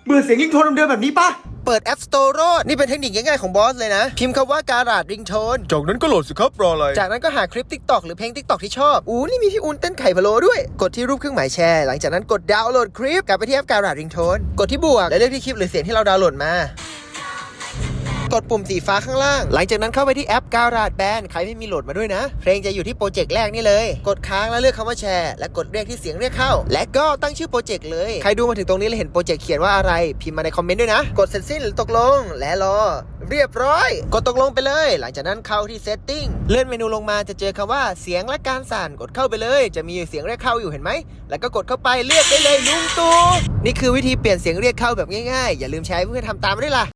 เบื่อเสียงริงโทนเดิมๆแบบนี้ปะเปิด App Store โลดนี่เป็นเทคนิคง่ายๆของบอสเลยนะพิมพ์คำว่าการาดริงโทนจากนั้นก็โหลดสิครับรออะไรจากนั้นก็หาคลิป TikTok หรือเพลง TikTok ที่ชอบนี่มีพี่อุ่นเต้นไข่พะโล้ด้วยกดที่รูปเครื่องหมายแชร์หลังจากนั้นกดดาวน์โหลดคลิปกลับไปที่แอปการาดริงโทนกดที่บวกและเลือกที่คลิปหรือเสียงที่เราดาวน์โหลดมากดปุ่มสีฟ้าข้างล่างหลังจากนั้นเข้าไปที่แอปการาดแบนใครไม่มีโหลดมาด้วยนะเพลงจะอยู่ที่โปรเจกต์แรกนี่เลยกดค้างแล้วเลือกคำว่าแชร์และกดเรียกที่เสียงเรียกเข้าและก็ตั้งชื่อโปรเจกต์เลยใครดูมาถึงตรงนี้แล้วเห็นโปรเจกต์เขียนว่าอะไรพิมพ์มาในคอมเมนต์ด้วยนะกดเสร็จสิ้นหรือตกลงและรอเรียบร้อยกดตกลงไปเลยหลังจากนั้นเข้าที่ setting เลื่อนเมนูลงมาจะเจอคำว่าเสียงและการสั่นกดเข้าไปเลยจะมีเสียงเรียกเข้าอยู่เห็นไหมแล้วก็กดเข้าไปเลือกได้เลยลุงตู่นี่คือวิธีเปลี่ยนเสียงเรียกเข้าแบบง่ายๆอย่าลืมใช้เพื่อทำตามด้วยล่ะ